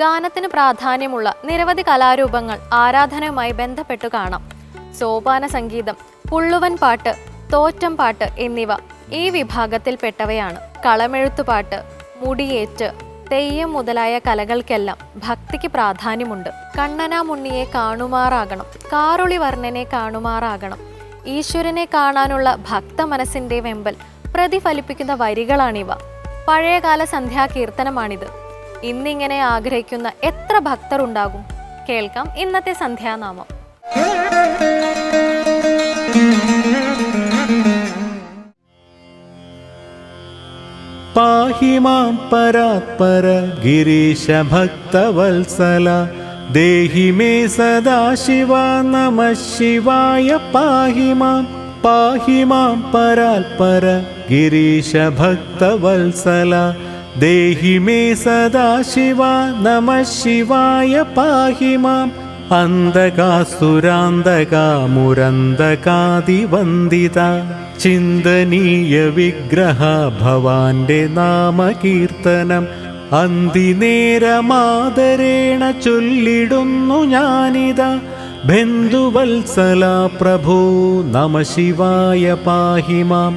ഗാനത്തിന് പ്രാധാന്യമുള്ള നിരവധി കലാരൂപങ്ങൾ ആരാധനയുമായി ബന്ധപ്പെട്ടു കാണാം. സോപാന സംഗീതം, പുള്ളുവൻ പാട്ട്, തോറ്റം പാട്ട് എന്നിവ ഈ വിഭാഗത്തിൽപ്പെട്ടവയാണ്. കളമെഴുത്തുപാട്ട്, മുടിയേറ്റ്, തെയ്യം മുതലായ കലകൾക്കെല്ലാം ഭക്തിക്ക് പ്രാധാന്യമുണ്ട്. കണ്ണനാമുണ്ണിയെ കാണുമാറാകണം, കാറുളി വർണ്ണനെ കാണുമാറാകണം. ഈശ്വരനെ കാണാനുള്ള ഭക്ത മനസ്സിന്റെ വെമ്പൽ പ്രതിഫലിപ്പിക്കുന്ന വരികളാണിവ. പഴയകാല സന്ധ്യാകീർത്തനമാണിത്. ഇന്നിങ്ങനെ ആഗ്രഹിക്കുന്ന എത്ര ഭക്തർ ഉണ്ടാകും? കേൾക്കാം ഇന്നത്തെ സന്ധ്യാനാമം. പാഹി മാം പരാത്പര ഗിരീശ ഭക്തവത്സല, ദേഹി മേ സദാശിവ നമഃ ശിവായ. പാഹി മാം പരാത്പര ഗിരീശ ഭക്തവത്സല, ദേഹി മേ സദാശിവ നമഃ ശിവായ. പാഹി മാം അന്ധകാസുരാന്ധകാമുരന്ധകാദിവന്ദിത, ചിന്തനീയ വിഗ്രഹ ഭവാന്റെ നാമകീർത്തനം അന്തിനേരമാദരേണ ചൊല്ലിടുന്നു ഞാനിതാ. ബന്ധുവത്സല പ്രഭോ നമഃ ശിവായ. പാഹി മാം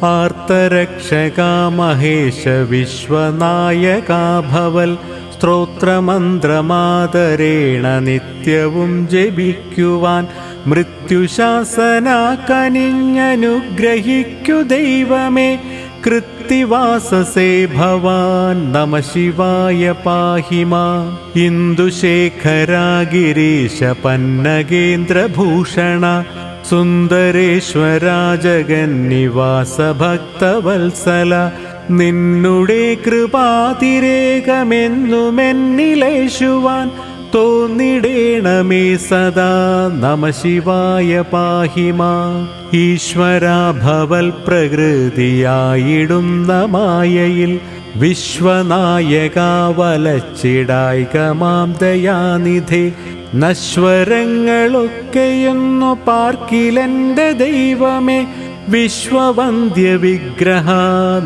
ആർത്തരക്ഷകാ മഹേശ വിശ്വനായകാ ഭവൽ, സ്ത്രോത്രമന്ത്രമാദരേണ നിത്യവും ജപിക്കുവാൻ മൃത്യുശാസന കനിഞ്ഞനുഗ്രഹിക്കു ദൈവമേ. കൃത്തിവാസസേ ഭവാൻ നമഃ ശിവായ. പാഹി മാം ഇന്ദുശേഖരാ ഗിരീശ പന്നഗേന്ദ്രഭൂഷണ, സുന്ദരേശ്വരാ ജഗന്നിവാസ ഭക്തവത്സല, നിന്നുടെ കൃപാതിരേകമെന്നുമെന്നിലേശുവാൻ തോന്നിടേണമേ സദാ. നമഃ ശിവായ. പാഹി മാം ഈശ്വരാ ഭവൽ പ്രകൃതിയായിടുന്ന മായയിൽ, വിശ്വനായകാ വലച്ചിടായിക മാം ദയാനിധേ. നശ്വരങ്ങളൊക്കെയൊന്നു പാർക്കിലെൻ്റെ ദൈവമേ, വിശ്വവന്ദ്യ വിഗ്രഹ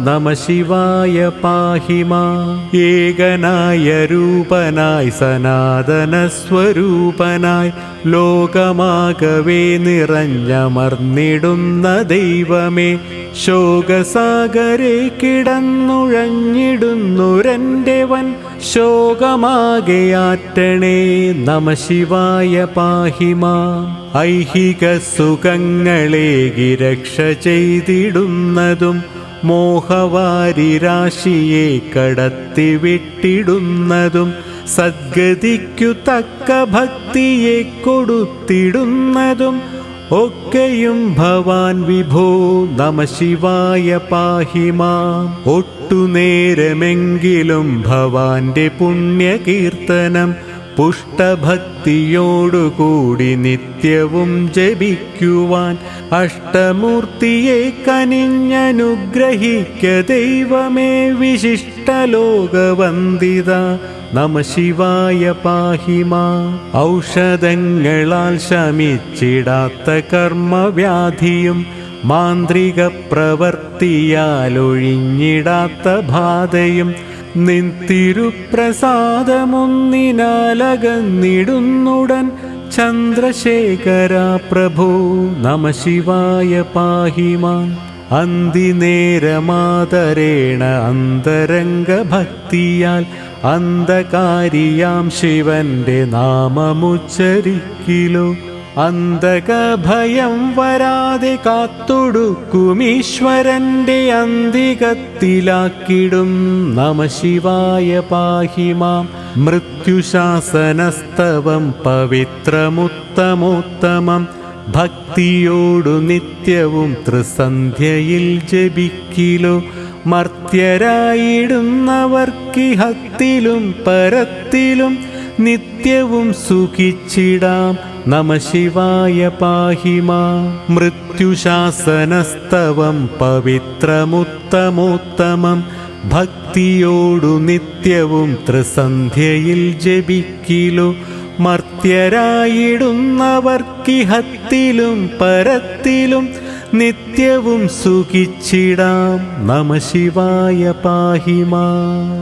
നമഃ ശിവായ. പാഹി മാം ഏകനായ രൂപനായി സനാതന സ്വരൂപനായി, ലോകമാകവേ നിറഞ്ഞമർന്നിടുന്ന ദൈവമേ. ശോകസാഗരെ കിടന്നുഴഞ്ഞിടുന്നുരൻ്റെ വൻ, ശോകമാകെയാറ്റണേ നമഃ ശിവായ. പാഹി മാം ഐഹിക സുഖങ്ങളേകി രക്ഷ ചെയ്തിടുന്നതും, മോഹവാരിരാശിയെ കടത്തിവിട്ടിടുന്നതും, സദ്ഗതിക്കു തക്ക ഭക്തിയെ കൊടുത്തിടുന്നതും ഒക്കെയും ഭവാൻ വിഭോ നമഃ ശിവായ. പാഹി മാം ഒട്ടുനേരമെങ്കിലും ഭവാന്റെ പുണ്യകീർത്തനം പുഷ്ടഭക്തിയോടുകൂടി നിത്യവും ജപിക്കുവാൻ, അഷ്ടമൂർത്തിയെ കനിഞ്ഞനുഗ്രഹിക്ക ദൈവമേ. വിശിഷ്ടലോകവന്ദിത നമഃ ശിവായ. പാഹി മാം ഔഷധങ്ങളാൽ ശമിച്ചിടാത്ത കർമ്മവ്യാധിയും, മാന്ത്രിക പ്രവർത്തിയാലൊഴിഞ്ഞിടാത്ത ബാധയും, നിൻ തിരുപ്രസാദമൊന്നിനാലകന്നിടുന്നുടൻ ചന്ദ്രശേഖര പ്രഭോ നമഃ ശിവായ. പാഹി മാം അന്തിനേരമാദരേണ അന്തരംഗ ഭക്തിയാൽ, അന്ധകാരിയാം ശിവന്റെ നാമമുച്ചരിക്കിലോ, അന്ധകഭയം വരാതെ കാത്തൊടുക്കും ഈശ്വരന്റെ അന്തികത്തിലാക്കിടും നമഃ ശിവായ. പാഹി മാം മൃത്യുശാസനസ്തവം പവിത്രമുത്തമോത്തമം, ഭക്തിയോടു നിത്യവും ത്രിസന്ധ്യയിൽ ജപിക്കിലോ. മർത്യരായിടുന്നവർക്കിഹത്തിലും പരത്തിലും നിത്യവും സുഖിച്ചിടാം നമഃ ശിവായ. പാഹി മാം മൃത്യുശാസനസ്തവം പവിത്രമുത്തമോത്തമം, ഭക്തിയോടു നിത്യവും ത്രിസന്ധ്യയിൽ ജപിക്കിലോ. മർത്യരായിടുന്നവർക്കിഹത്തിലും പരത്തിലും നിത്യവും സുഖിച്ചിടാം നമഃ ശിവായ. പാഹി മാം.